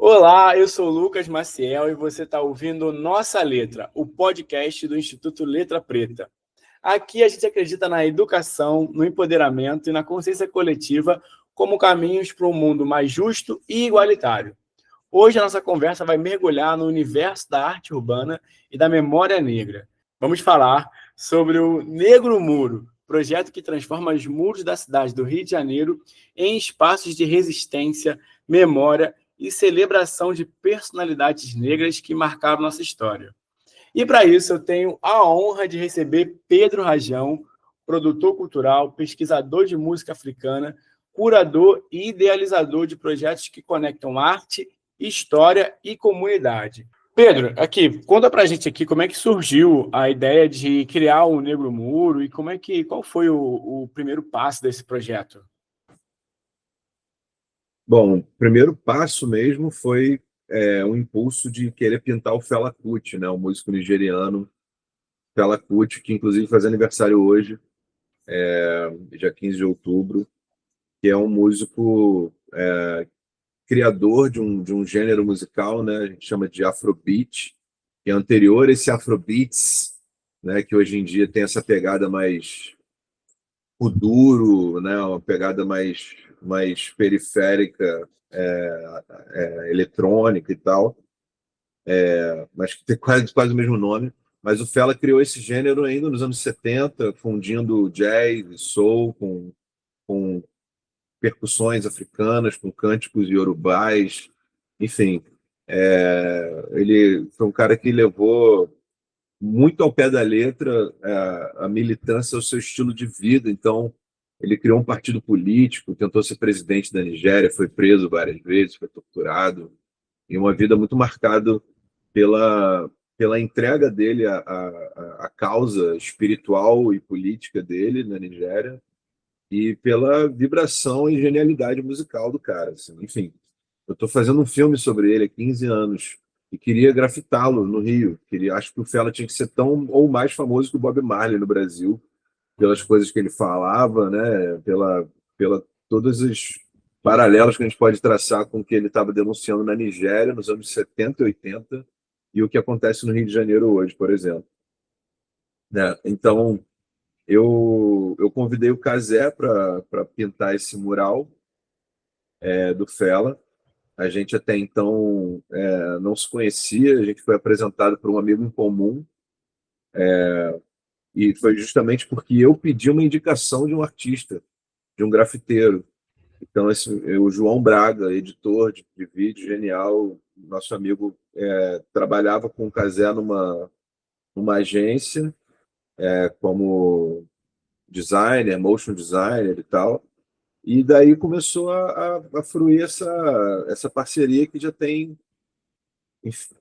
Olá, eu sou o Lucas Maciel e você está ouvindo Nossa Letra, o podcast do Instituto Letra Preta. Aqui a gente acredita na educação, no empoderamento e na consciência coletiva como caminhos para um mundo mais justo e igualitário. Hoje a nossa conversa vai mergulhar no universo da arte urbana e da memória negra. Vamos falar sobre o Negro Muro, projeto que transforma os muros da cidade do Rio de Janeiro em espaços de resistência, memória e celebração de personalidades negras que marcaram nossa história. E para isso eu tenho a honra de receber Pedro Rajão, produtor cultural, pesquisador de música africana, curador e idealizador de projetos que conectam arte, história e comunidade. Pedro, aqui, conta pra gente aqui como é que surgiu a ideia de criar o Negro Muro e qual foi o primeiro passo desse projeto? Bom, o primeiro passo mesmo foi um impulso de querer pintar o Fela Kuti, né? O músico nigeriano Fela Kuti, que inclusive faz aniversário hoje, dia 15 de outubro, que é um músico criador de um gênero musical, né? A gente chama de Afrobeat, que é anterior a esse Afrobeats, né? Que hoje em dia tem essa pegada mais kuduro, né? Uma pegada mais periférica, eletrônica e tal, mas que tem quase o mesmo nome. Mas o Fela criou esse gênero ainda nos anos 70, fundindo jazz e soul com percussões africanas, com cânticos iorubais, enfim. Ele foi um cara que levou muito ao pé da letra a militância ao seu estilo de vida. Então, ele criou um partido político, tentou ser presidente da Nigéria, foi preso várias vezes, foi torturado, e uma vida muito marcada pela entrega dele à causa espiritual e política dele na Nigéria e pela vibração e genialidade musical do cara. Assim. Enfim, eu estou fazendo um filme sobre ele há 15 anos e queria grafitá-lo no Rio. Acho que o Fela tinha que ser tão ou mais famoso que o Bob Marley no Brasil, pelas coisas que ele falava, né? Pela todos os paralelos que a gente pode traçar com o que ele estava denunciando na Nigéria nos anos 70 e 80 e o que acontece no Rio de Janeiro hoje, por exemplo. Né? Então, eu convidei o Cazé para pintar esse mural do Fela. A gente até então não se conhecia, a gente foi apresentado por um amigo em comum, e foi justamente porque eu pedi uma indicação de um artista, de um grafiteiro. Então, o João Braga, editor de vídeo, genial, nosso amigo, trabalhava com o Cazé numa agência, como designer, motion designer e tal. E daí começou a fruir essa parceria que já tem, enfim,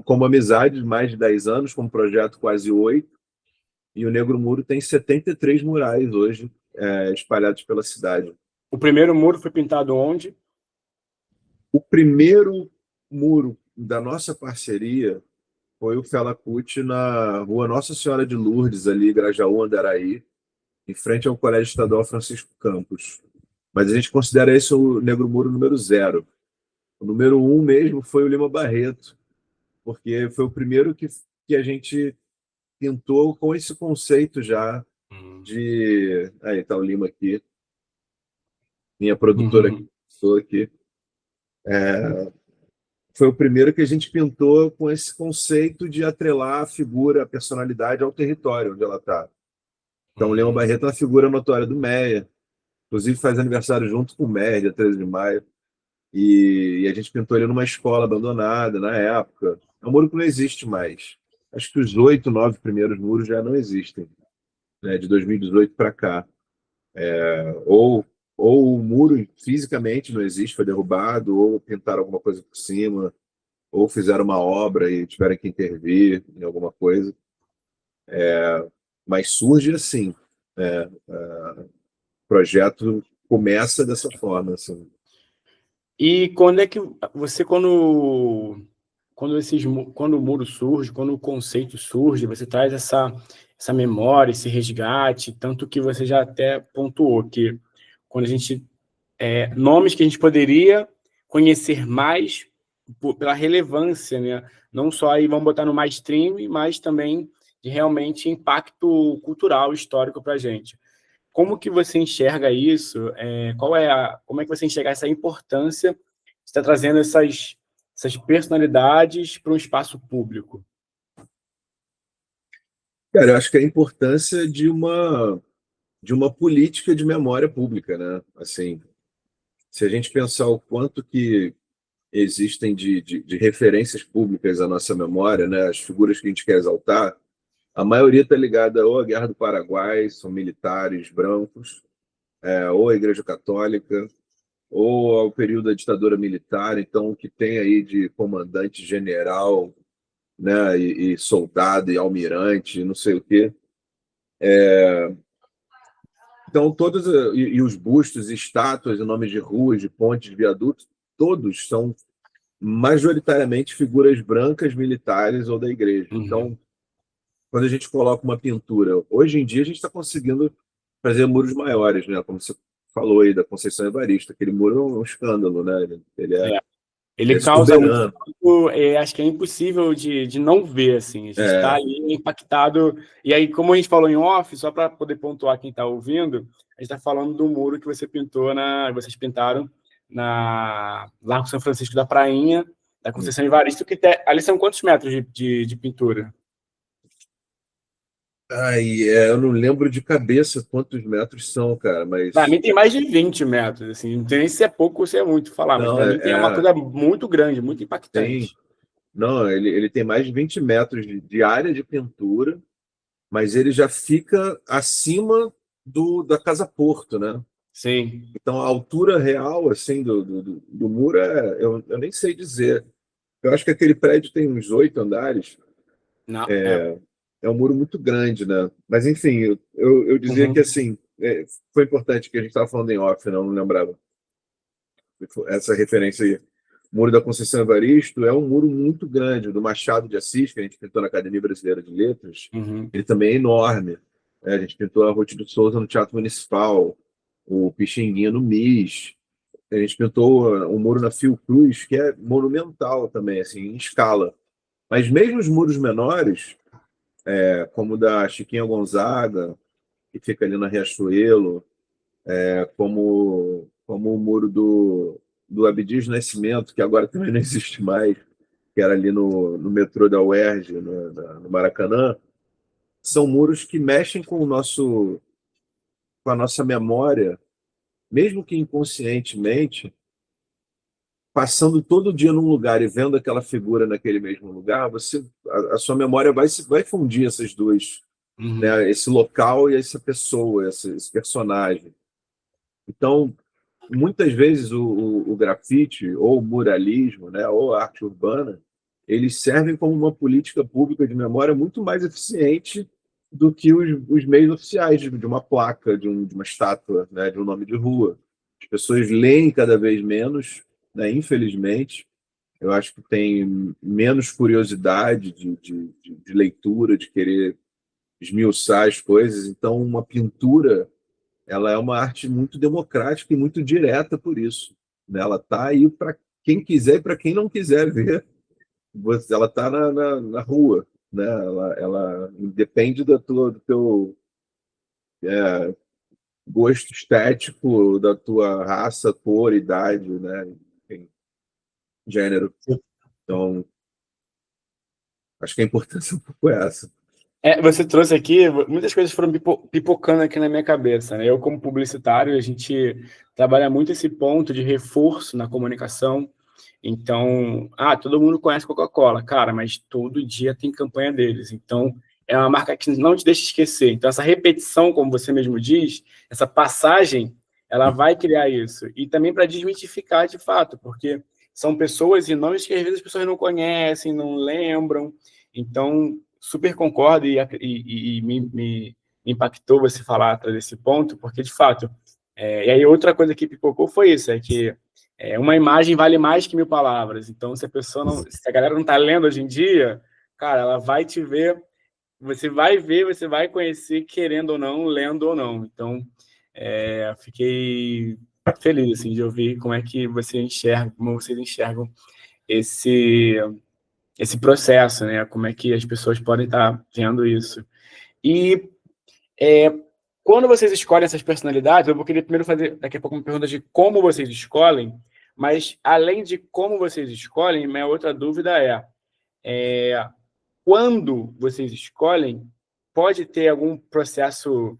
como amizade, mais de 10 anos, como projeto quase 8. E o Negro Muro tem 73 murais hoje, espalhados pela cidade. O primeiro muro foi pintado onde? O primeiro muro da nossa parceria foi o Fela Kuti na rua Nossa Senhora de Lourdes, ali, Grajaú, Andaraí, em frente ao Colégio Estadual Francisco Campos. Mas a gente considera esse o Negro Muro número 0. O número 1 mesmo foi o Lima Barreto, porque foi o primeiro que a gente pintou com esse conceito já de... Aí está o Lima aqui, minha produtora aqui, sou aqui. Foi o primeiro que a gente pintou com esse conceito de atrelar a figura, a personalidade ao território onde ela está. Então, o Lima Barreto é uma figura notória do Meia, inclusive faz aniversário junto com o Meia, dia 13 de maio, e a gente pintou ele numa escola abandonada na época. É um muro que não existe mais. Acho que os 8, 9 primeiros muros já não existem, né, de 2018 para cá. Ou o muro fisicamente não existe, foi derrubado, ou pintaram alguma coisa por cima, ou fizeram uma obra e tiveram que intervir em alguma coisa. Mas surge assim, o projeto começa dessa forma. Assim. E quando é que você, quando o muro surge, quando o conceito surge, você traz essa memória, esse resgate, tanto que você já até pontuou que quando a gente nomes que a gente poderia conhecer mais pela relevância, né? Não só aí vamos botar no mainstream, mas também de realmente impacto cultural, histórico para a gente. Como que você enxerga isso? Como é que você enxerga essa importância de estar trazendo essas personalidades para um espaço público? Cara, eu acho que a importância de uma política de memória pública, né? Assim, se a gente pensar o quanto que existem de referências públicas à nossa memória, né? As figuras que a gente quer exaltar, a maioria está ligada ou à Guerra do Paraguai, são militares brancos, ou à Igreja Católica, ou ao período da ditadura militar. Então, o que tem aí de comandante general, né? E soldado, e almirante, não sei o quê. Então, todos e os bustos, estátuas, em nome de ruas, de pontes, de viadutos, todos são majoritariamente figuras brancas, militares ou da igreja. Uhum. Então, quando a gente coloca uma pintura, hoje em dia a gente está conseguindo fazer muros maiores, né? Como você falou aí da Conceição Evaristo, aquele muro é um escândalo, né? Ele É. é Ele causa um soberano. impacto, acho que é impossível de não ver, assim. A gente está É, ali impactado. E aí, como a gente falou em off, só para poder pontuar quem está ouvindo, a gente está falando do muro que vocês pintaram na Largo São Francisco da Prainha, da Conceição Evaristo, ali são quantos metros de pintura? eu não lembro de cabeça quantos metros são, cara, Para mas mim tem mais de 20 metros, assim. Não tem nem se é pouco ou se é muito falar, mas não, para mim tem uma coisa muito grande, muito tem. impactante. Não, ele tem mais de 20 metros de área de pintura, mas ele já fica acima da Casa Porto, né? Sim. Então, a altura real assim do muro, eu nem sei dizer. Eu acho que aquele prédio tem uns 8 andares. Não, é. É um muro muito grande, né? Mas, enfim, eu dizia que, Uhum. assim, foi importante que a gente estava falando em off, né? Eu não lembrava essa referência aí. O Muro da Conceição Evaristo é um muro muito grande, do Machado de Assis, que a gente pintou na Academia Brasileira de Letras. Uhum. Ele também é enorme. A gente pintou a Ruth do Souza no Teatro Municipal, o Pixinguinha no MIS. A gente pintou um muro na Fiocruz, que é monumental também, assim, em escala. Mas mesmo os muros menores, como o da Chiquinha Gonzaga, que fica ali na Riachuelo, como o muro do Abdias Nascimento, que agora também não existe mais, que era ali no metrô da UERJ, no Maracanã, são muros que mexem com a nossa memória, mesmo que inconscientemente, passando todo dia num lugar e vendo aquela figura naquele mesmo lugar, a sua memória vai fundir essas duas, Uhum. né, esse local e essa pessoa, esse personagem. Então, muitas vezes o grafite ou o muralismo, né, ou a arte urbana, eles servem como uma política pública de memória muito mais eficiente do que os meios oficiais de uma placa, de uma estátua, né, de um nome de rua. As pessoas leem cada vez menos, né, infelizmente. Eu acho que tem menos curiosidade de leitura, de querer esmiuçar as coisas. Então, uma pintura, ela é uma arte muito democrática e muito direta por isso, né? Ela está aí para quem quiser e para quem não quiser ver. Ela está na rua, né? Ela depende do teu gosto estético, da tua raça, cor, idade, né? Enfim, gênero. Então, acho que a importância é um pouco essa. Você trouxe aqui, muitas coisas foram pipocando aqui na minha cabeça, né? Eu, como publicitário, a gente trabalha muito esse ponto de reforço na comunicação. Então, todo mundo conhece Coca-Cola, cara, mas todo dia tem campanha deles. Então, é uma marca que não te deixa esquecer. Então, essa repetição, como você mesmo diz, essa passagem, ela vai criar isso. E também para desmitificar de fato, porque são pessoas e nomes que às vezes as pessoas não conhecem, não lembram. Então, super concordo e me impactou você falar desse ponto, porque, de fato, e aí outra coisa que pipocou foi isso, é que uma imagem vale mais que 1.000 palavras. Então, se a galera não está lendo hoje em dia, cara, ela vai te ver, você vai conhecer, querendo ou não, lendo ou não. Então, fiquei feliz assim, de ouvir como é que você enxerga, como vocês enxergam esse, esse processo, né? Como é que as pessoas podem estar vendo isso. E é, quando vocês escolhem essas personalidades, eu vou querer primeiro fazer daqui a pouco uma pergunta de como vocês escolhem, mas além de como vocês escolhem, minha outra dúvida quando vocês escolhem, pode ter algum processo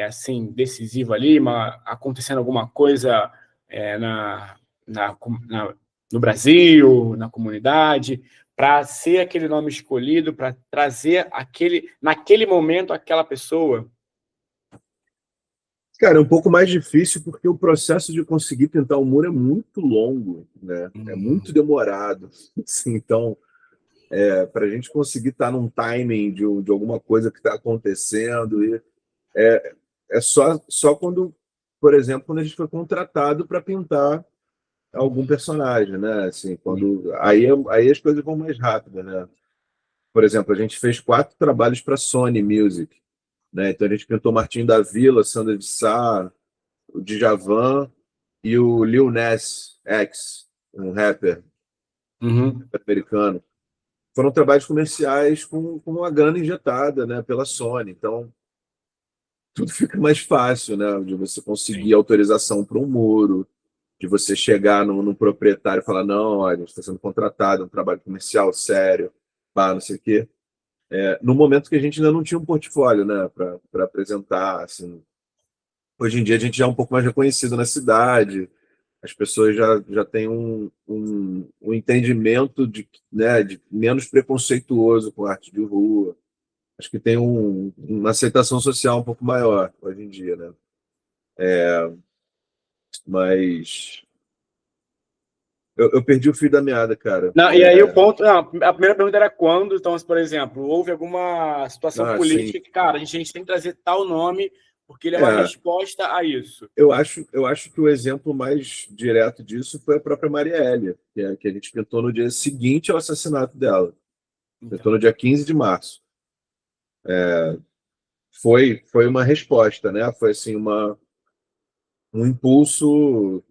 assim decisivo ali, acontecendo alguma coisa é, na, na, na- no Brasil, na comunidade, para ser aquele nome escolhido, para trazer naquele momento aquela pessoa. Cara, é um pouco mais difícil porque o processo de conseguir pintar o muro é muito longo, né? É muito demorado. Assim, então, para a gente conseguir estar num timing de alguma coisa que está acontecendo, é só quando, por exemplo, quando a gente foi contratado para pintar algum personagem, né? Assim, aí as coisas vão mais rápido, né? Por exemplo, a gente fez 4 trabalhos para Sony Music, né? Então a gente pintou Martinho da Vila, Sandra de Sá, o Djavan e o Lil Nas X, um rapper Uhum. americano. Foram trabalhos comerciais com uma grana injetada, né, pela Sony. Então tudo fica mais fácil, né? De você conseguir Sim. autorização para um muro, de você chegar no proprietário e falar, não, olha, a gente está sendo contratado, é um trabalho comercial sério, pá, não sei o quê. No momento que a gente ainda não tinha um portfólio, né, para apresentar, assim. Hoje em dia a gente já é um pouco mais reconhecido na cidade, as pessoas já têm um entendimento de menos preconceituoso com arte de rua. Acho que tem uma aceitação social um pouco maior hoje em dia, né? Mas eu perdi o fio da meada, cara. Não, e aí o ponto, não, a primeira pergunta era quando, então, por exemplo, houve alguma situação Sim. política que, cara, a gente tem que trazer tal nome porque ele é uma É, resposta a isso. eu acho que o exemplo mais direto disso foi a própria Marielle, que a gente pintou no dia seguinte ao assassinato dela. Pintou no Então, dia 15 de março. Foi uma resposta, né? Foi assim, um impulso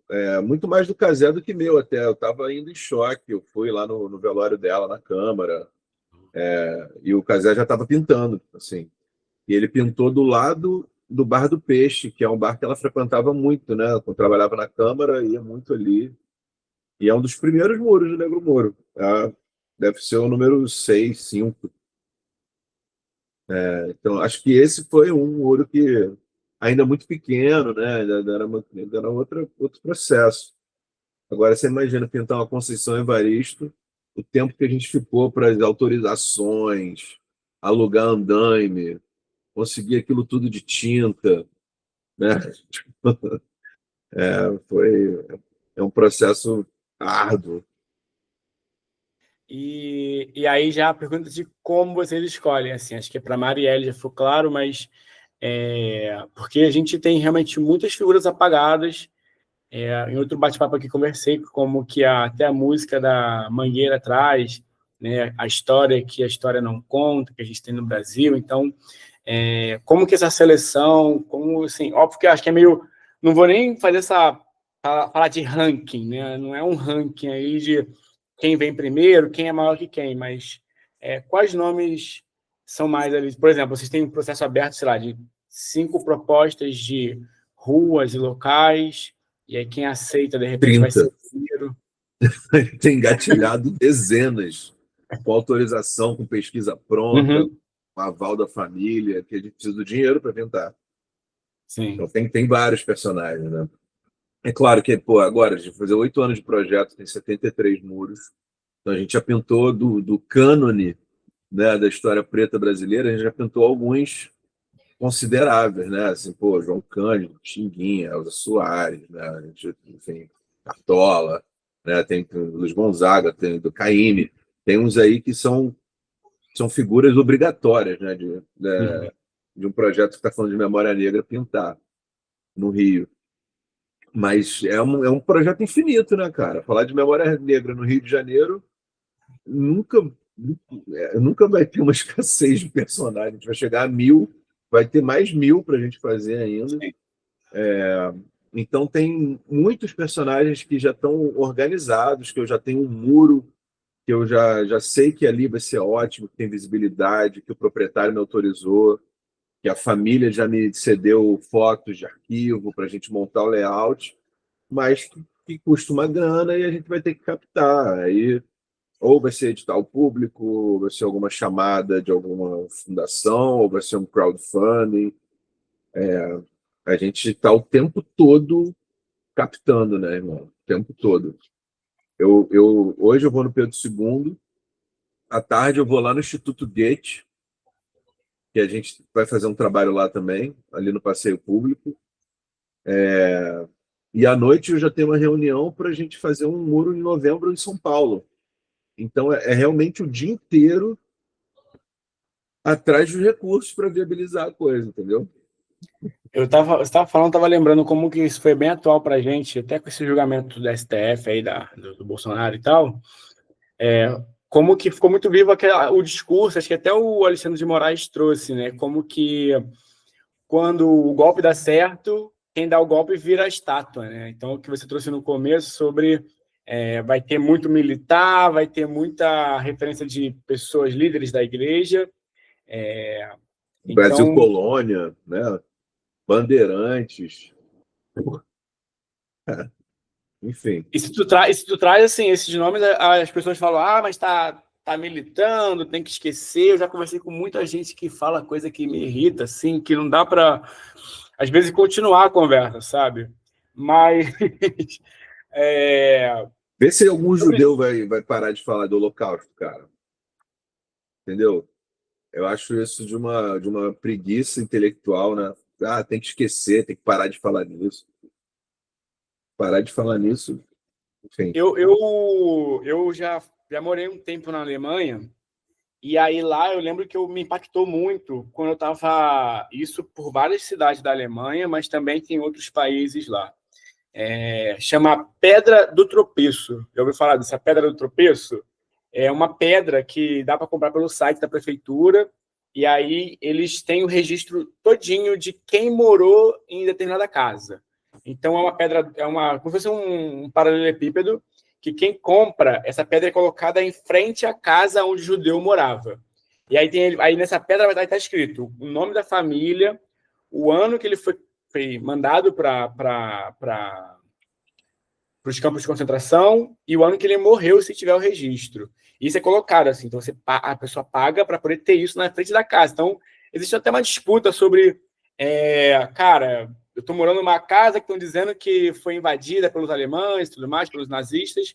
muito mais do Cazé do que meu até. Eu estava indo em choque. Eu fui lá no velório dela, na Câmara, e o Cazé já estava pintando, assim. E ele pintou do lado do Bar do Peixe, que é um bar que ela frequentava muito, né? Quando trabalhava na Câmara, ia muito ali. E é um dos primeiros muros do Negro Moro. Tá? Deve ser o número 6, 5. Então, acho que esse foi um muro que, ainda muito pequeno, né? Ainda era outro processo. Agora, você imagina pintar uma Conceição Evaristo, o tempo que a gente ficou para as autorizações, alugar andaime, conseguir aquilo tudo de tinta, né? É um processo árduo. e aí já a pergunta de como vocês escolhem, assim, acho que para Marielle já foi claro, mas porque a gente tem realmente muitas figuras apagadas. Em outro bate-papo aqui conversei como que até a música da Mangueira traz, né, a história que a história não conta, que a gente tem no Brasil. Então, como que essa seleção, como assim, óbvio que eu acho que é meio, não vou nem fazer falar de ranking, né? Não é um ranking aí de quem vem primeiro, quem é maior que quem, mas quais nomes são mais ali? Por exemplo, vocês têm um processo aberto, sei lá, de 5 propostas de ruas e locais, e aí quem aceita, de repente, vai ser 30. o primeiro. Tem engatilhado dezenas, com autorização, com pesquisa pronta, Uhum. com aval da família, que a gente precisa do dinheiro para pintar. Então Sim. tem vários personagens, né? É claro que, pô, agora a gente vai fazer 8 anos de projeto, tem 73 muros. Então a gente já pintou do cânone, né, da história preta brasileira, a gente já pintou alguns consideráveis, né? Assim, pô, João Cândido, Xinguinha, Elza Soares, né? A gente, enfim, Cartola, né? Tem o Luiz Gonzaga, tem do Caymmi, tem uns aí que são figuras obrigatórias, né? Uhum. De um projeto que está falando de memória negra pintar no Rio. Mas é um projeto infinito, né, cara? Falar de memória negra no Rio de Janeiro nunca, nunca vai ter uma escassez de personagens. A gente vai chegar a 1.000, vai ter mais 1.000 para a gente fazer ainda. Sim. Então tem muitos personagens que já estão organizados, que eu já tenho um muro, que eu já sei que ali vai ser ótimo, que tem visibilidade, que o proprietário me autorizou, que a família já me cedeu fotos de arquivo para a gente montar o layout, mas que custa uma grana e a gente vai ter que captar. Aí ou vai ser edital público, ou vai ser alguma chamada de alguma fundação, ou vai ser um crowdfunding. A gente está o tempo todo captando, né, irmão? O tempo todo. Hoje eu vou no Pedro II, à tarde eu vou lá no Instituto Goethe, que a gente vai fazer um trabalho lá também, ali no Passeio Público. E à noite eu já tenho uma reunião para a gente fazer um muro em novembro em São Paulo. Então é realmente o dia inteiro atrás dos recursos para viabilizar a coisa, entendeu? Você estava falando, estava lembrando como que isso foi bem atual para a gente, até com esse julgamento do STF aí, do Bolsonaro e tal, como que ficou muito vivo o discurso, acho que até o Alexandre de Moraes trouxe, né? Como que quando o golpe dá certo, quem dá o golpe vira a estátua, né? Então, o que você trouxe no começo sobre vai ter muito militar, vai ter muita referência de pessoas líderes da igreja. Brasil Então, Colônia, né? Bandeirantes, enfim. e se tu traz assim, esses nomes, as pessoas falam, mas tá militando, tem que esquecer. Eu já conversei com muita gente que fala coisa que me irrita, assim, que não dá para, às vezes, continuar a conversa, sabe? Mas é, Vê se algum judeu vai parar de falar do Holocausto, cara. Entendeu? Eu acho isso de uma preguiça intelectual, né? Ah, tem que esquecer, tem que parar de falar nisso. Parar de falar nisso, enfim. eu já morei um tempo na Alemanha, e aí lá eu lembro que me impactou muito quando eu estava, isso por várias cidades da Alemanha, mas também tem outros países lá. Chama Pedra do Tropeço. Já ouviu falar dessa Pedra do Tropeço? É uma pedra que dá para comprar pelo site da prefeitura, e aí eles têm o registro todinho de quem morou em determinada casa. Então é uma pedra, como se fosse um paralelepípedo, que quem compra essa pedra é colocada em frente à casa onde o judeu morava. E aí nessa pedra vai estar escrito o nome da família, o ano que ele foi mandado para os campos de concentração e o ano que ele morreu, se tiver o registro. Isso é colocado assim, então a pessoa paga para poder ter isso na frente da casa. Então, existe até uma disputa sobre, cara, eu estou morando numa casa que estão dizendo que foi invadida pelos alemães, tudo mais, pelos nazistas,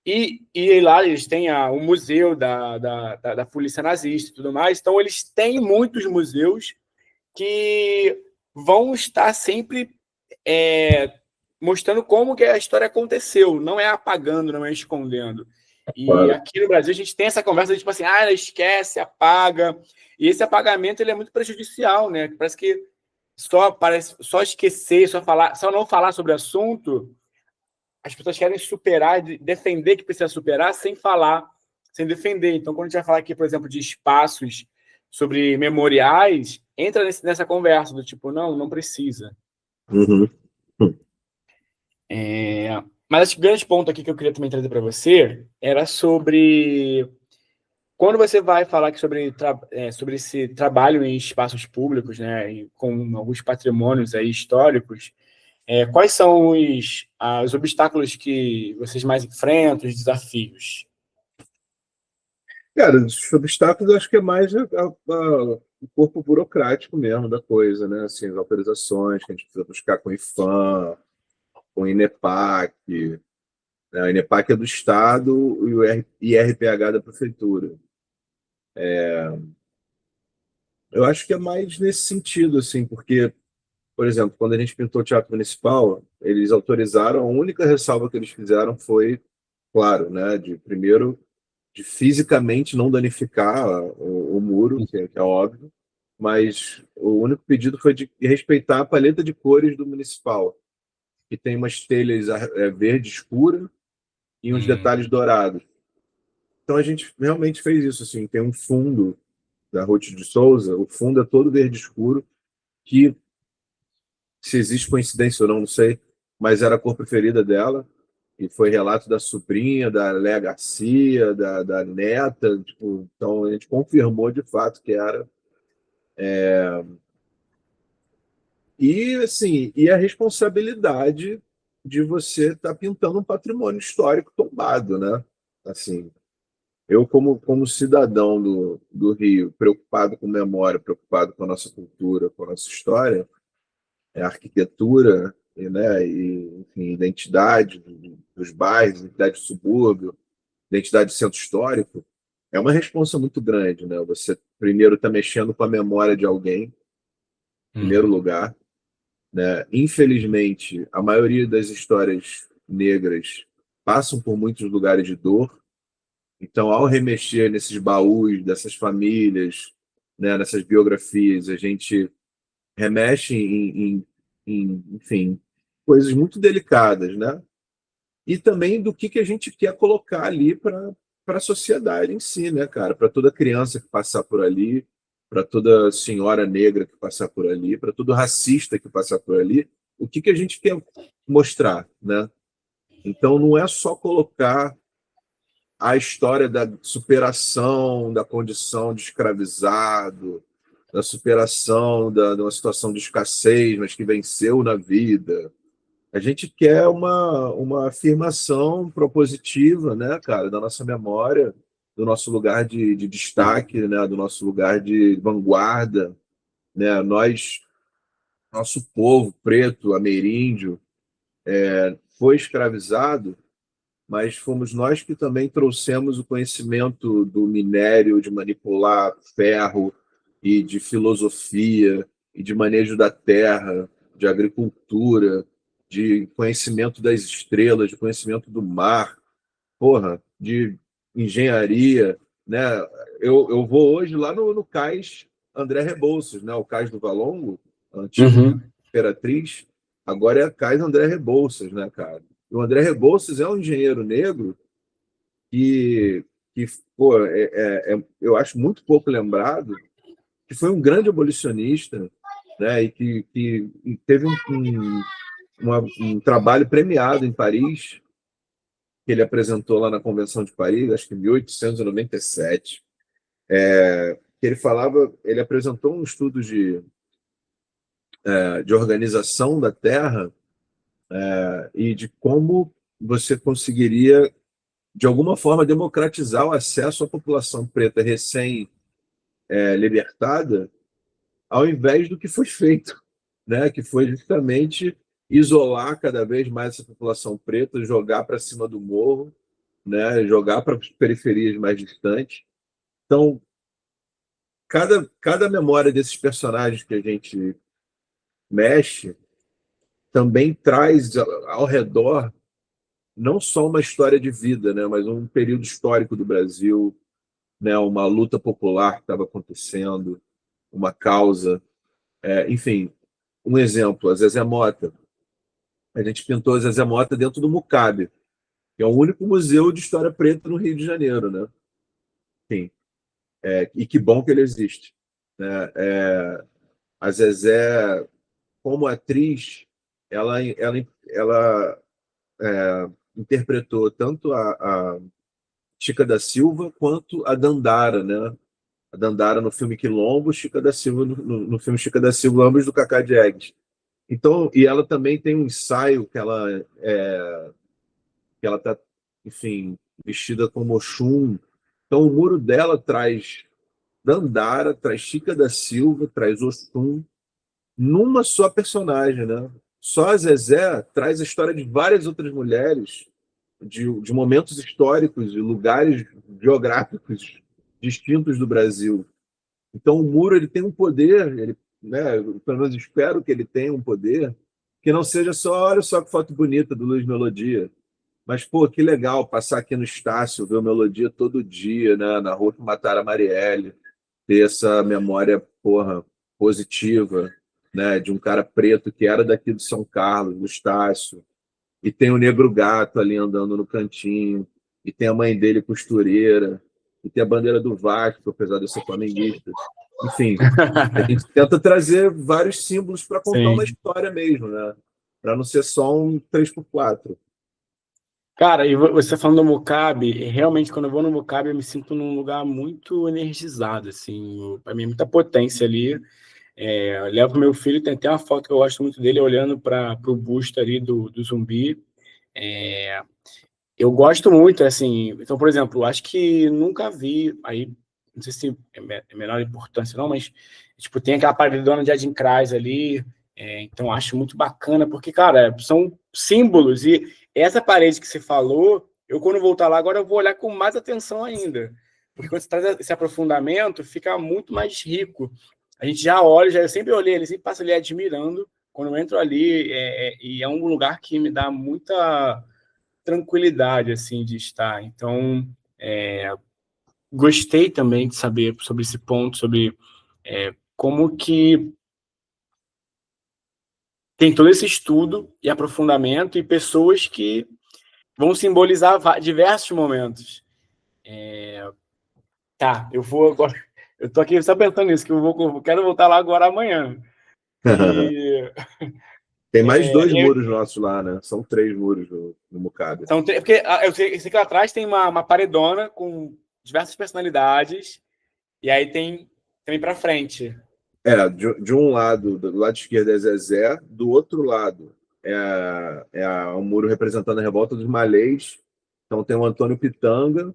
e lá eles têm o museu da polícia nazista e tudo mais. Então, eles têm muitos museus que vão estar sempre mostrando como que a história aconteceu, não é apagando, não é escondendo. E Claro. aqui no Brasil a gente tem essa conversa de tipo assim, esquece, apaga. E esse apagamento ele é muito prejudicial, né? Parece que só esquecer, só não falar sobre o assunto, as pessoas querem superar, defender que precisa superar sem falar, sem defender. Então, quando a gente vai falar aqui, por exemplo, de espaços sobre memoriais, entra nessa conversa do tipo, não precisa. Uhum. Mas acho que o grande ponto aqui que eu queria também trazer para você era sobre quando você vai falar aqui sobre esse trabalho em espaços públicos, né, e com alguns patrimônios aí históricos, quais são os obstáculos que vocês mais enfrentam, os desafios? Cara, os obstáculos eu acho que é mais o corpo burocrático mesmo da coisa, né? Assim, as autorizações que a gente precisa buscar com o IFAM, com o INEPAC, né? O INEPAC é do Estado e o IRPH da Prefeitura. Eu acho que é mais nesse sentido, assim, porque, por exemplo, quando a gente pintou o Teatro Municipal, eles autorizaram, a única ressalva que eles fizeram foi, claro, né, primeiro, de fisicamente não danificar o muro, que é óbvio, mas o único pedido foi de respeitar a paleta de cores do municipal, que tem umas telhas verde escura e uns detalhes dourados. Então a gente realmente fez isso, assim, tem um fundo da Ruth de Souza, o fundo é todo verde escuro, que Se existe coincidência ou não, não sei, mas era a cor preferida dela. E foi relato da sobrinha, da Léa Garcia, da neta. Tipo, então a gente confirmou de fato que era. E assim, e a responsabilidade de você estar pintando um patrimônio histórico tombado, né? Assim, eu como cidadão do Rio, preocupado com memória, preocupado com a nossa cultura, com a nossa história, arquitetura, né, e enfim, identidade dos bairros, identidade do subúrbio, identidade do centro histórico, é uma responsa muito grande, né? Você primeiro está mexendo com a memória de alguém, em primeiro lugar, né? Infelizmente, a maioria das histórias negras passam por muitos lugares de dor. Então, ao remexer nesses baús dessas famílias, né, nessas biografias, a gente remexe enfim, coisas muito delicadas, né? E também do que a gente quer colocar ali para a sociedade em si, né, cara? Para toda criança que passar por ali, para toda senhora negra que passar por ali, para todo racista que passar por ali, o que a gente quer mostrar, né? Então não é só colocar a história da superação da condição de escravizado, da superação de uma situação de escassez, mas que venceu na vida. A gente quer uma afirmação propositiva, né, cara, da nossa memória, do nosso lugar de destaque, né, do nosso lugar de vanguarda, né, nosso povo preto, ameríndio, foi escravizado, mas fomos nós que também trouxemos o conhecimento do minério, de manipular ferro e de filosofia e de manejo da terra, de agricultura, de conhecimento das estrelas, de conhecimento do mar, porra, de engenharia, né? Eu vou hoje lá no cais André Rebouças, né? O cais do Valongo, a antiga Imperatriz, agora é a cais André Rebouças, né, cara? O André Rebouças é um engenheiro negro que, que pô, eu acho muito pouco lembrado, que foi um grande abolicionista, né, e que teve um trabalho premiado em Paris, que ele apresentou lá na Convenção de Paris, acho que em 1897, que ele apresentou um estudo de organização da Terra e de como você conseguiria, de alguma forma, democratizar o acesso à população preta recém-libertada, ao invés do que foi feito, né? Que foi justamente isolar cada vez mais essa população preta, jogar para cima do morro, né? Jogar para as periferias mais distantes. Então, cada memória desses personagens que a gente mexe também traz ao redor não só uma história de vida, né? Mas um período histórico do Brasil, né? Uma luta popular que estava acontecendo, uma causa. Enfim, um exemplo, a Zezé Mota. A gente pintou a Zezé Mota dentro do Mucabe, que é o único museu de história preta no Rio de Janeiro, né? Enfim, e que bom que ele existe, né? A Zezé, como atriz, ela interpretou tanto a Chica da Silva quanto a Dandara, né? A Dandara no filme Quilombo, Chica da Silva no filme Chica da Silva, ambos do Cacá Diegues. Então, e ela também tem um ensaio que ela está, enfim, vestida como Oxum. Então, o muro dela traz Dandara, traz Chica da Silva, traz Oxum, numa só personagem, né? Só a Zezé traz a história de várias outras mulheres, de momentos históricos, de lugares geográficos distintos do Brasil. Então, o muro ele tem um poder, ele, né, pelo menos espero que ele tenha um poder, que não seja só, olha só que foto bonita do Luiz Melodia, mas, pô, que legal passar aqui no Estácio, ver o Melodia todo dia, né, na rua que mataram a Marielle, ter essa memória, porra, positiva, né, de um cara preto que era daqui do São Carlos, do Estácio, e tem o Negro Gato ali andando no cantinho, e tem a mãe dele costureira, e tem a bandeira do Vasco, apesar de eu ser flamenguista. Enfim, a gente tenta trazer vários símbolos para contar uma Sim. história mesmo, né? Para não ser só um 3x4. Cara, e você falando do Mocabe, realmente quando eu vou no Mocabe eu me sinto num lugar muito energizado, assim, para mim é muita potência ali. Eu levo pro meu filho, tem até uma foto que eu gosto muito dele olhando para o busto ali do zumbi. Eu gosto muito, assim, então, por exemplo, acho que nunca vi, aí, não sei se é menor importância não, mas, tipo, tem aquela paredona de Adinkrais ali, então acho muito bacana, porque, cara, são símbolos, e essa parede que você falou, eu quando voltar lá agora eu vou olhar com mais atenção ainda, porque quando você traz esse aprofundamento, fica muito mais rico. A gente já olha, eu sempre olhei ele, sempre passo ali admirando, quando eu entro ali, e é um lugar que me dá muita tranquilidade assim de estar. Então, gostei também de saber sobre esse ponto, sobre como que tem todo esse estudo e aprofundamento e pessoas que vão simbolizar diversos momentos. Tá, eu vou agora. Eu tô aqui só pensando nisso, que eu quero voltar lá agora amanhã. E Tem mais dois eu, muros nossos lá, né? São 3 muros no Mucabe. porque eu sei que lá atrás tem uma paredona com diversas personalidades, e aí tem também para frente. De um lado, do lado esquerdo é Zezé, do outro lado um muro representando a revolta dos Malês. Então tem o Antônio Pitanga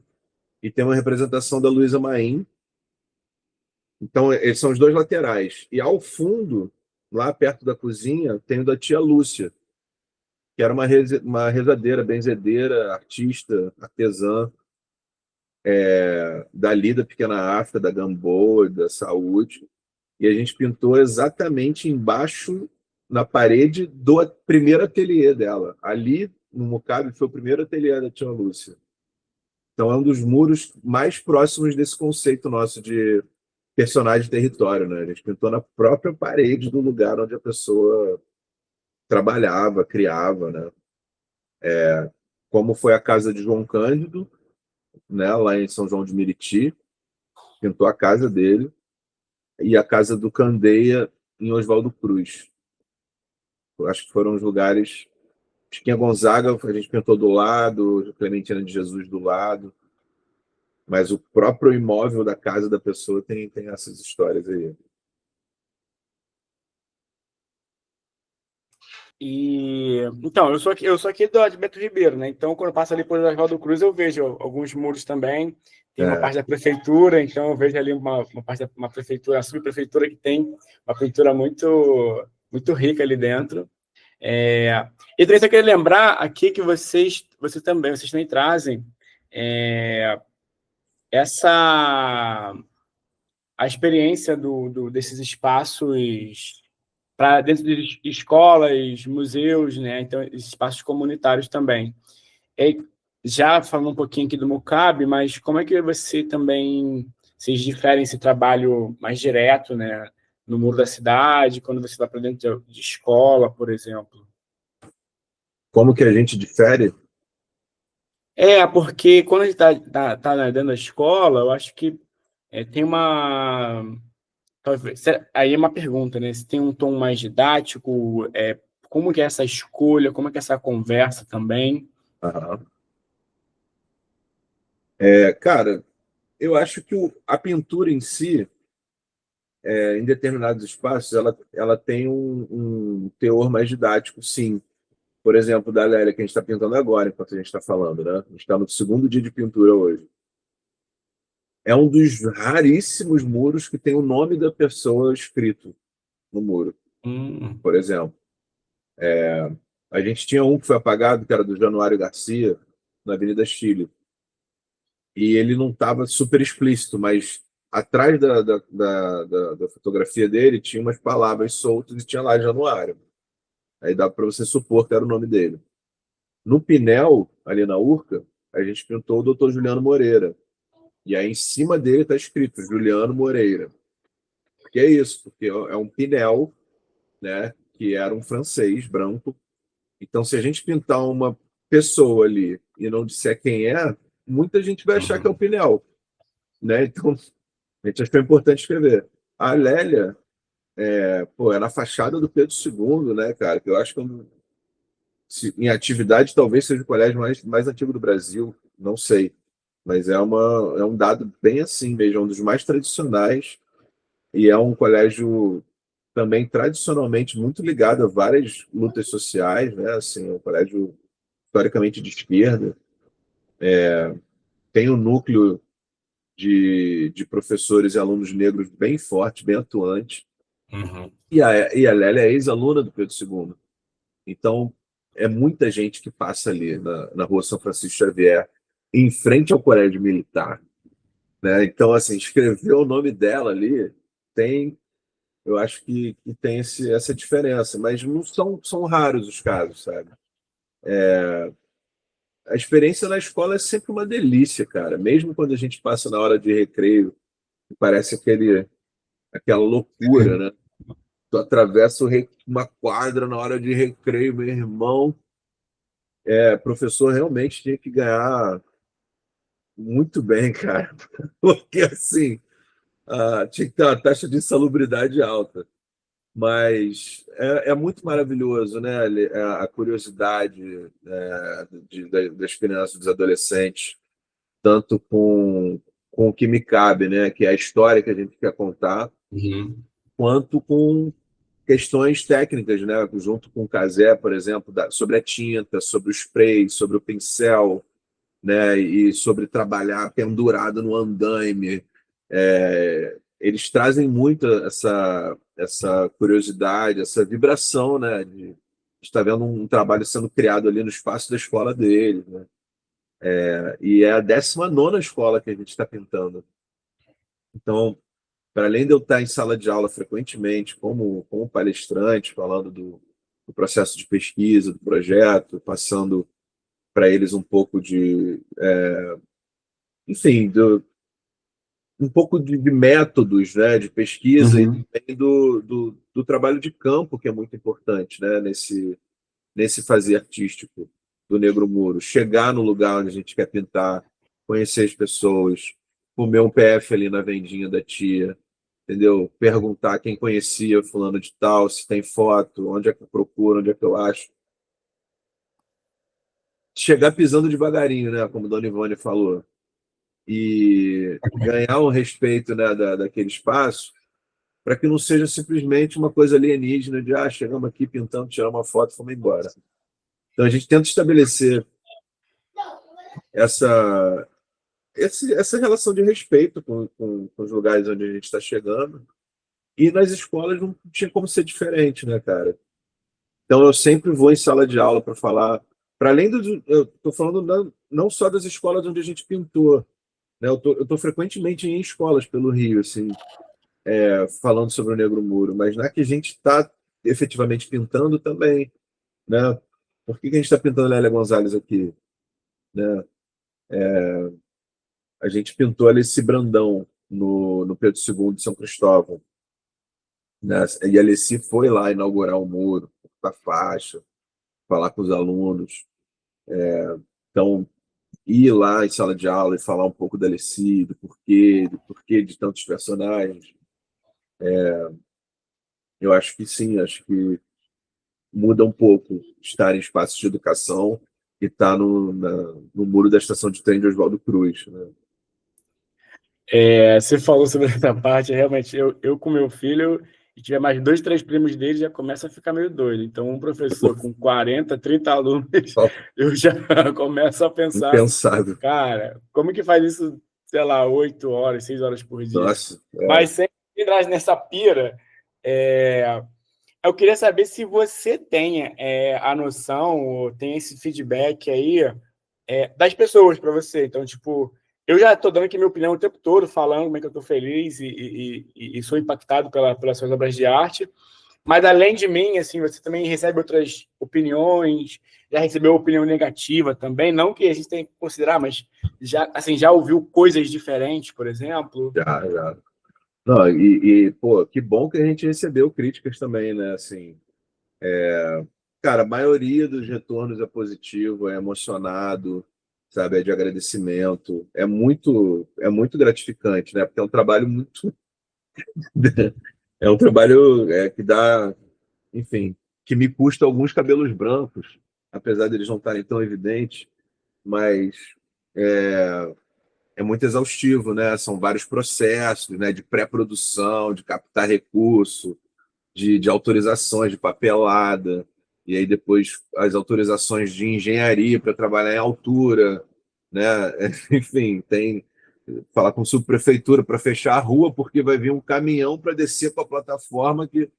e tem uma representação da Luísa Maim. Então eles são os dois laterais. E ao fundo, lá perto da cozinha, tem o da tia Lúcia, que era uma rezadeira, benzedeira, artista, artesã, dali da Pequena África, da Gamboa, da Saúde. E a gente pintou exatamente embaixo, na parede do primeiro ateliê dela. Ali, no Mucabe, foi o primeiro ateliê da tia Lúcia. Então é um dos muros mais próximos desse conceito nosso de personagem território, né? A gente pintou na própria parede do lugar onde a pessoa trabalhava, criava, né? Como foi a casa de João Cândido, né? Lá em São João de Meriti, pintou a casa dele, e a casa do Candeia em Oswaldo Cruz. Eu acho que foram os lugares. Chiquinha Gonzaga, a gente pintou do lado, Clementina de Jesus do lado, mas o próprio imóvel da casa da pessoa tem essas histórias aí. Então, eu sou aqui de Beto Ribeiro, né? Então, quando eu passo ali por Oswaldo Cruz, eu vejo alguns muros também. Tem uma É, parte da prefeitura, então eu vejo ali uma parte da uma prefeitura, a subprefeitura que tem uma pintura muito, muito rica ali dentro. E também só queria lembrar aqui que vocês também trazem essa a experiência desses espaços para dentro de escolas, museus, né? Então, espaços comunitários também. E já falando um pouquinho aqui do Mucab, mas como é que vocês diferem esse trabalho mais direto, né? No muro da cidade, quando você vai para dentro de escola, por exemplo? como que a gente difere? Porque quando a gente está dentro da escola, eu acho que tem uma. Aí é uma pergunta, né? Se tem um tom mais didático, como que é essa escolha, como é que é essa conversa também? Aham. Cara, eu acho que a pintura em si, em determinados espaços, ela tem um teor mais didático, sim. Por exemplo, da Lélia, que a gente está pintando agora, enquanto a gente está falando, né? A gente está no segundo dia de pintura hoje. É um dos raríssimos muros que tem o nome da pessoa escrito no muro, Hum, por exemplo. A gente tinha um que foi apagado, que era do Januário Garcia, na Avenida Chile. E ele não estava super explícito, mas atrás da fotografia dele tinha umas palavras soltas e tinha lá Januário. Aí dá para você supor que era o nome dele. No Pinel, ali na Urca, a gente pintou o Dr. Juliano Moreira. E aí em cima dele está escrito Juliano Moreira. Porque é isso, porque é um Pinel, né, que era um francês branco. Então, se a gente pintar uma pessoa ali e não disser quem é, muita gente vai achar que é o uhum. Pinel, né? Então, a gente achou importante escrever. A Lélia, pô, é na fachada do Pedro II, né, cara? Que eu acho que em atividade talvez seja o colégio mais antigo do Brasil, não sei. Mas é um dado bem assim mesmo, é um dos mais tradicionais e é um colégio também tradicionalmente muito ligado a várias lutas sociais, né? Assim, é um colégio historicamente de esquerda, tem um núcleo de professores e alunos negros bem forte, bem atuante. Uhum. E a Lélia é ex-aluna do Pedro II. Então, é muita gente que passa ali na Rua São Francisco Xavier, em frente ao Colégio Militar, né? Então, assim, escrever o nome dela ali tem, eu acho que tem essa diferença, mas não são raros os casos, sabe? A experiência na escola é sempre uma delícia, cara. Mesmo quando a gente passa na hora de recreio, parece aquela loucura, né? Tu atravessa uma quadra na hora de recreio, meu irmão. Professor realmente tinha que ganhar muito bem, cara. Porque, assim, tinha que ter uma taxa de insalubridade alta. Mas é muito maravilhoso, né? A curiosidade das crianças, dos adolescentes, tanto com o que me cabe, né? Que é a história que a gente quer contar, Uhum. quanto com questões técnicas, né? Junto com o Casé, por exemplo, sobre a tinta, sobre o spray, sobre o pincel, né? E sobre trabalhar pendurado no andaime. Eles trazem muito essa curiosidade, essa vibração, né? De estar vendo um trabalho sendo criado ali no espaço da escola deles, né? E é a 19ª escola que a gente está pintando. Então, para além de eu estar em sala de aula frequentemente, como palestrante, falando do processo de pesquisa, do projeto, passando para eles um pouco enfim, um pouco de métodos, né, de pesquisa e Uhum. também do trabalho de campo, que é muito importante, né, nesse fazer artístico do Negro Muro. Chegar no lugar onde a gente quer pintar, conhecer as pessoas, comer um PF ali na vendinha da tia, entendeu? Perguntar quem conhecia fulano de tal, se tem foto, onde é que eu procuro, onde é que eu acho. Chegar pisando devagarinho, né, como a Dona Ivone falou, e ganhar o respeito, né, daquele espaço, para que não seja simplesmente uma coisa alienígena de chegamos aqui pintando, tirar uma foto e fomos embora. Então a gente tenta estabelecer essa, essa relação de respeito com os lugares onde a gente está chegando. E nas escolas não tinha como ser diferente, né, cara? Então eu sempre vou em sala de aula para falar, para além do. Eu estou falando não só das escolas onde a gente pintou, né? Eu tô frequentemente em escolas pelo Rio, assim, falando sobre o Negro Muro, mas na que a gente está efetivamente pintando também, né? Por que a gente está pintando Lélia Gonzalez aqui, né? A gente pintou Alessi Brandão no Pedro II de São Cristóvão, né? E a Alessi foi lá inaugurar o muro, a faixa, falar com os alunos. Então, ir lá em sala de aula e falar um pouco da Alessi, do porquê de tantos personagens, eu acho que sim, acho que muda um pouco estar em espaços de educação e estar no muro da estação de trem de Oswaldo Cruz, né? Você falou sobre essa parte, realmente, eu com meu filho, e tiver mais dois, três primos dele, já começa a ficar meio doido. Então, um professor com 40, 30 alunos, eu já começo a pensar, Impensável. cara, como que faz isso, sei lá, 8 horas, 6 horas por dia? Nossa, Mas sempre que traz nessa pira, é, eu queria saber se você tem a noção, ou tem esse feedback aí das pessoas para você. Então, tipo, eu já estou dando aqui minha opinião o tempo todo, falando como é que eu estou feliz e sou impactado pelas suas obras de arte. Mas, além de mim, assim, você também recebe outras opiniões, já recebeu opinião negativa também, não que a gente tenha que considerar, mas já, assim, já ouviu coisas diferentes, por exemplo? já. Não, pô, que bom que a gente recebeu críticas também, né? Assim, cara, a maioria dos retornos é positivo, é emocionado, sabe? É de agradecimento. É muito gratificante, né? Porque é um trabalho muito É um trabalho que dá, enfim, que me custa alguns cabelos brancos, apesar deles não estarem tão evidentes, mas é muito exaustivo, né? São vários processos, né? De pré-produção, de captar recurso, de autorizações de papelada, e aí depois as autorizações de engenharia para trabalhar em altura, né? Enfim, tem falar com subprefeitura para fechar a rua porque vai vir um caminhão para descer para a plataforma que,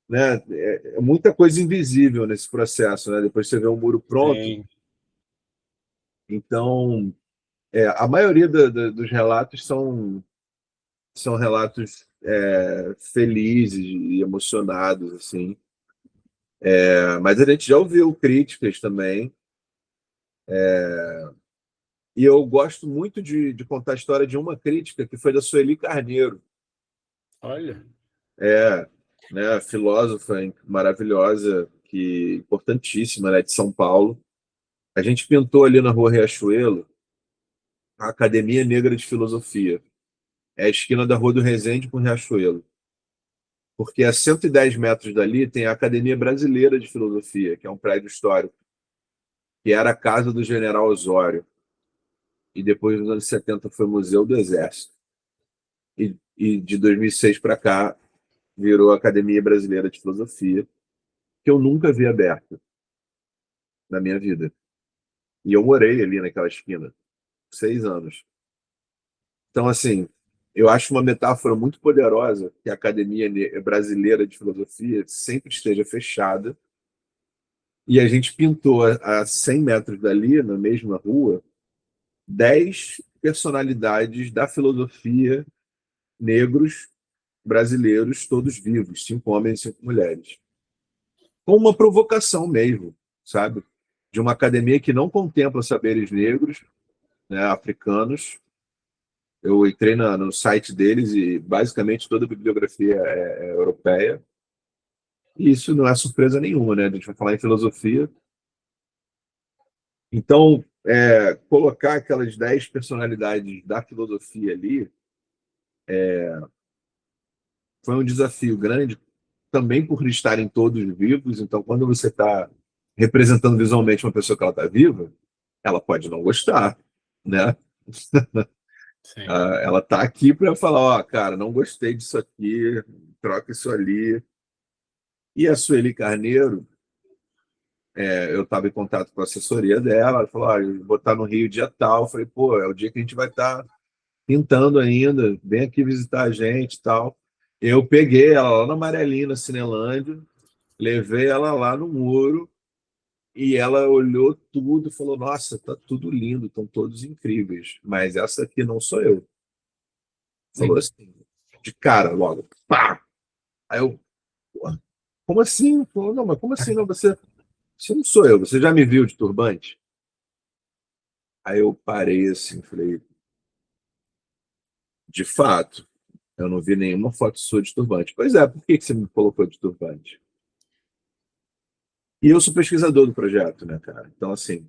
né? É muita coisa invisível nesse processo, né? Depois você vê o muro pronto. Sim. Então, a maioria dos relatos são relatos felizes e emocionados, assim. Mas a gente já ouviu críticas também. E eu gosto muito de contar a história de uma crítica que foi da Sueli Carneiro, Olha. né, filósofa maravilhosa, importantíssima, né, de São Paulo. A gente pintou ali na Rua Riachuelo a Academia Negra de Filosofia. É a esquina da Rua do Resende com Riachuelo. Porque a 110 metros dali tem a Academia Brasileira de Filosofia, que é um prédio histórico, que era a casa do General Osório. E depois, nos anos 70, foi Museu do Exército. E de 2006 para cá, virou a Academia Brasileira de Filosofia, que eu nunca vi aberta na minha vida. E eu morei ali naquela esquina, 6 anos. Então, assim, eu acho uma metáfora muito poderosa que a Academia Brasileira de Filosofia sempre esteja fechada. E a gente pintou a 100 metros dali, na mesma rua, 10 personalidades da filosofia negros brasileiros, todos vivos, 5 homens e 5 mulheres. Com uma provocação mesmo, sabe? De uma academia que não contempla saberes negros, né, africanos. Eu entrei no site deles e basicamente toda a bibliografia é europeia. E isso não é surpresa nenhuma, né? A gente vai falar em filosofia. Então, colocar aquelas 10 personalidades da filosofia ali foi um desafio grande, também por estarem todos vivos. Então, quando você está representando visualmente uma pessoa que ela está viva, ela pode não gostar, né? Sim. Ela está aqui para falar, ó, cara, não gostei disso aqui, troca isso ali. E a Sueli Carneiro, eu estava em contato com a assessoria dela, ela falou, ó, eu vou estar no Rio dia tal. Eu falei, pô, é o dia que a gente vai estar pintando ainda, vem aqui visitar a gente e tal. Eu peguei ela lá na Amarelina, Cinelândia, levei ela lá no muro e ela olhou tudo e falou, nossa, tá tudo lindo, estão todos incríveis, mas essa aqui não sou eu. Falou assim, de cara, logo, pá! Aí eu, pô, como assim? Falou, não, mas como assim? Não, você não sou eu, você já me viu de turbante? Aí eu parei assim, falei, de fato, eu não vi nenhuma foto sua de turbante. Pois é, por que você me colocou de turbante? E eu sou pesquisador do projeto, né, cara? Então, assim,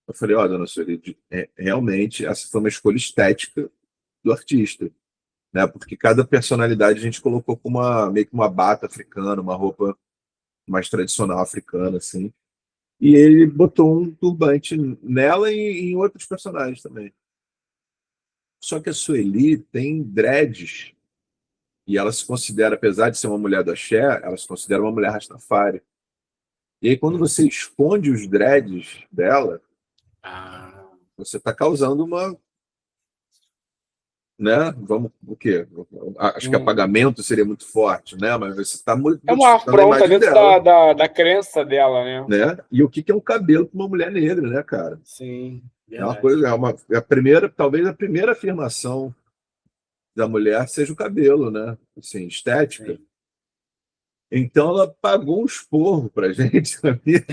eu falei, ó, dona Sueli, realmente essa foi uma escolha estética do artista, né? Porque cada personalidade a gente colocou com meio que uma bata africana, uma roupa mais tradicional africana, assim. E ele botou um turbante nela e em outros personagens também. Só que a Sueli tem dreads e ela se considera, apesar de ser uma mulher do axé, ela se considera uma mulher rastafari. E aí, quando você esconde os dreads dela, Ah, você está causando uma, né? Vamos, o quê? Acho que hum. apagamento seria muito forte, né? Mas você está É uma modificando a afronta imagem dentro dela, da crença dela, né? né? E o que é um cabelo para uma mulher negra, né, cara? Sim, É uma verdade. coisa, é a primeira, talvez a primeira afirmação da mulher seja o cabelo, né? Assim, estética. Sim. Então ela pagou um esporro pra gente, sabia?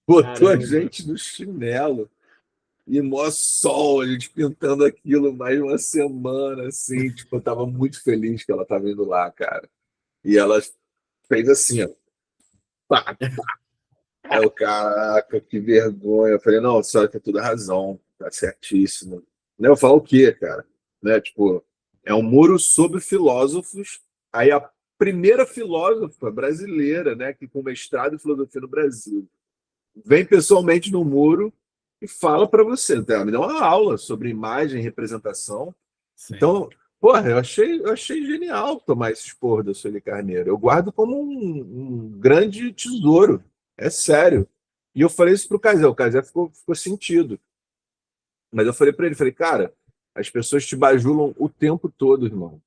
Botou a Caramba. gente no chinelo e mó sol, a gente pintando aquilo mais uma semana, assim, tipo, eu tava muito feliz que ela tava indo lá, cara. E ela fez assim, ó. Pá. Aí eu, caraca, que vergonha. Eu falei, não, a senhora tem toda razão, tá certíssimo. Eu falo o quê, cara? né? Tipo, é um muro sobre filósofos. Aí a primeira filósofa brasileira, né, que com mestrado em filosofia no Brasil, vem pessoalmente no muro e fala para você, tá? Me dá uma aula sobre imagem e representação. Sim. Então, porra, eu achei genial tomar esse esporro da Sueli Carneiro. Eu guardo como um grande tesouro. É sério. E eu falei isso pro Casé. O Casé ficou sentido. Mas eu falei para ele, falei, cara, as pessoas te bajulam o tempo todo, irmão.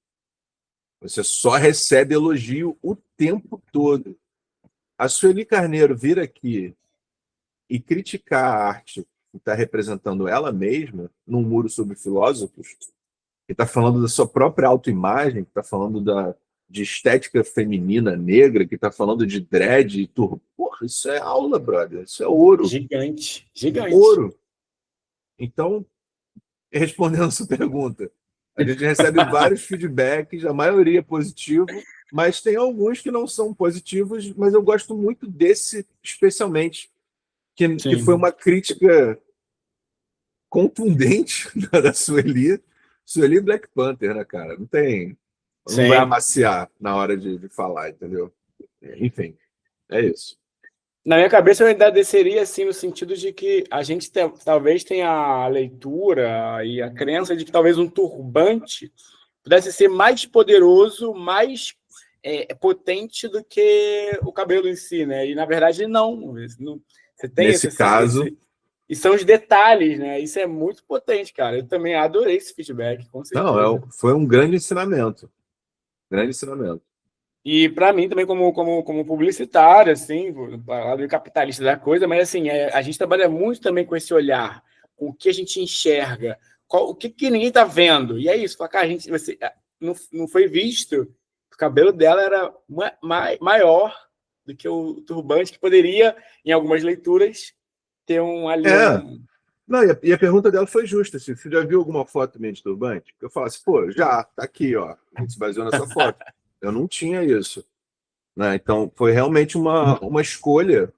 Você só recebe elogio o tempo todo. A Sueli Carneiro vir aqui e criticar a arte que está representando ela mesma num muro sobre filósofos, que está falando da sua própria autoimagem, que está falando de estética feminina negra, que está falando de dread e turbo. Porra, isso é aula, brother. Isso é ouro. Gigante, gigante. Ouro. Então, respondendo a sua pergunta, a gente recebe vários feedbacks, a maioria é positivo, mas tem alguns que não são positivos, mas eu gosto muito desse, especialmente, que foi Sim, uma crítica contundente da Sueli. Sueli Black Panther, né, cara? Não vai sim. amaciar na hora de falar, entendeu? Enfim, é isso. Na minha cabeça, eu ainda desceria assim, no sentido de que a gente talvez tenha a leitura e a crença de que talvez um turbante pudesse ser mais poderoso, mais potente do que o cabelo em si, né? E na verdade, não. Você tem Nesse caso, e são os detalhes, né? Isso é muito potente, cara. Eu também adorei esse feedback, com não, certeza. foi um grande ensinamento. Grande ensinamento. E para mim também como publicitário, assim, lado capitalista da coisa, mas assim, a gente trabalha muito também com esse olhar, com o que a gente enxerga, o que ninguém está vendo. E é isso, cara, não foi visto, o cabelo dela era maior do que o turbante, que poderia, em algumas leituras, ter ali É. um. Não, e a pergunta dela foi justa. Assim, você já viu alguma foto minha de turbante? Eu falo assim, pô, já, tá aqui, ó. A gente se baseou nessa foto. Eu não tinha isso. Né? Então, foi realmente uma escolha,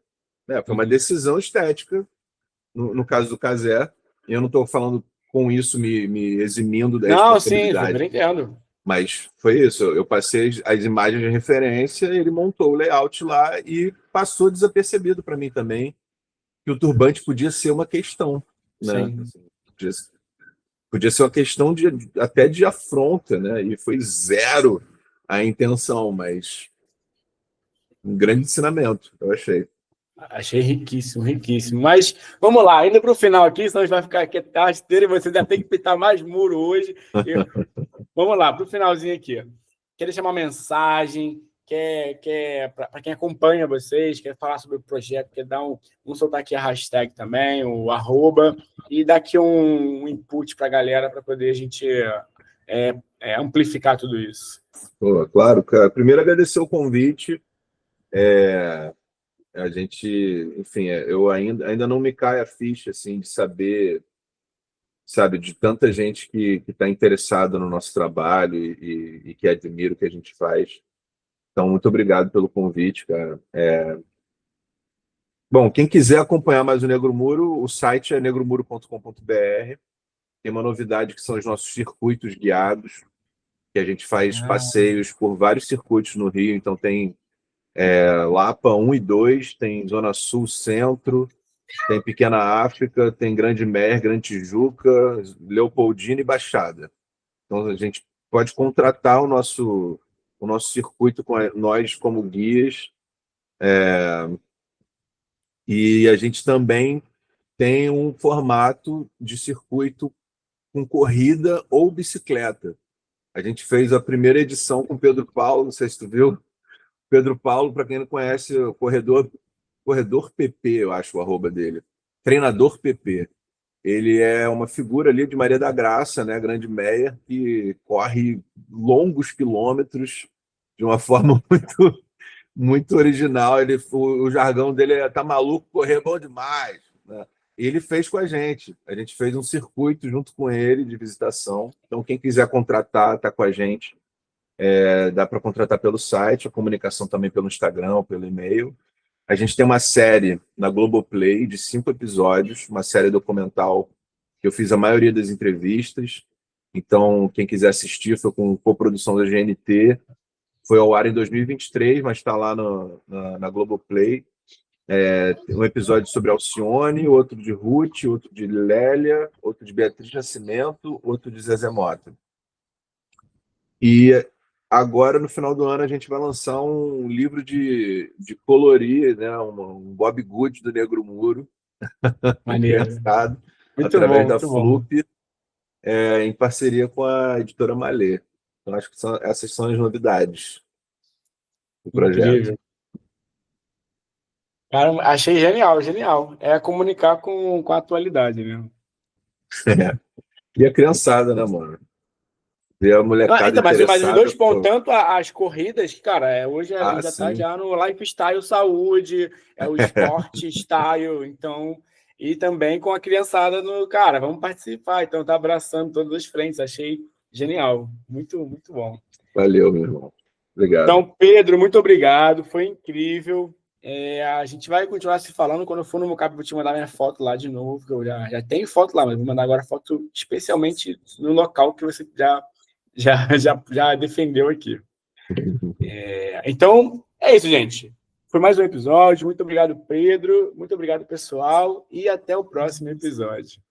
né? Foi uma decisão estética, no caso do Casé. E eu não estou falando com isso me eximindo da Não, sim, super responsabilidade. entendo. Mas foi isso. Eu passei as imagens de referência, ele montou o layout lá e passou desapercebido para mim também que o turbante podia ser uma questão, né? Sim. Assim, podia ser uma questão até de afronta, né? E foi zero a intenção, mas um grande ensinamento, eu achei. Achei riquíssimo, riquíssimo. Mas vamos lá, indo para o final aqui, senão a gente vai ficar aqui a tarde inteira e você ainda tem que pintar mais muro hoje. Vamos lá, para o finalzinho aqui. Quer deixar uma mensagem? Para quem acompanha vocês, quer falar sobre o projeto, quer dar vamos soltar aqui a hashtag também, o arroba, e dar aqui um input para a galera para poder a gente amplificar tudo isso. Pô, claro, cara. Primeiro, agradecer o convite. A gente, enfim, eu ainda não me cai a ficha assim de saber, sabe, de tanta gente que está interessada no nosso trabalho e que admira o que a gente faz. Então, muito obrigado pelo convite, cara. Bom, quem quiser acompanhar mais o Negro Muro, o site é negromuro.com.br. Tem uma novidade que são os nossos circuitos guiados, que a gente faz passeios por vários circuitos no Rio. Então, tem Lapa 1 e 2, tem Zona Sul, Centro, tem Pequena África, tem Grande Mer, Grande Tijuca, Leopoldina e Baixada. Então, a gente pode contratar o nosso circuito com nós como guias. E a gente também tem um formato de circuito com corrida ou bicicleta. A gente fez a primeira edição com o Pedro Paulo, não sei se tu viu. Pedro Paulo, para quem não conhece, o corredor PP, eu acho o arroba dele. Treinador PP. Ele é uma figura ali de Maria da Graça, né, Grande Meia, que corre longos quilômetros de uma forma muito, muito original. O jargão dele é tá maluco, correr é bom demais, né? E ele fez com a gente. A gente fez um circuito junto com ele de visitação. Então, quem quiser contratar, está com a gente. Dá para contratar pelo site, a comunicação também pelo Instagram, pelo e-mail. A gente tem uma série na Globoplay de 5 episódios, uma série documental que eu fiz a maioria das entrevistas. Então, quem quiser assistir, foi com coprodução da GNT, foi ao ar em 2023, mas está lá na Globoplay. Um episódio sobre Alcione, outro de Ruth, outro de Lélia, outro de Beatriz Nascimento, outro de Zezé Mota. E agora, no final do ano, a gente vai lançar um livro de colorir, né? Um Bob Good do Negro Muro, Maneiro. pensado Muito através bom, da muito bom. Flup, em parceria com a editora Malê. Então, acho que essas são as novidades do projeto. Incrível. Cara, achei genial, genial. É comunicar com a atualidade mesmo. E a criançada, né, mano? Ver a molecada Então, mas os dois interessada. pontos, tanto as corridas, que, cara, hoje a gente já tá Sim. já no lifestyle saúde, o esporte style, então, e também com a criançada no, cara, vamos participar, então tá abraçando todas as frentes, achei genial, muito, muito bom. Valeu, meu irmão. Obrigado. Então, Pedro, muito obrigado, foi incrível. A gente vai continuar se falando. Quando eu for no Mocap, vou te mandar minha foto lá de novo, que eu já tenho foto lá, mas vou mandar agora foto especialmente no local que você já defendeu aqui. Então, é isso, gente. Foi mais um episódio. Muito obrigado, Pedro. Muito obrigado, pessoal. E até o próximo episódio.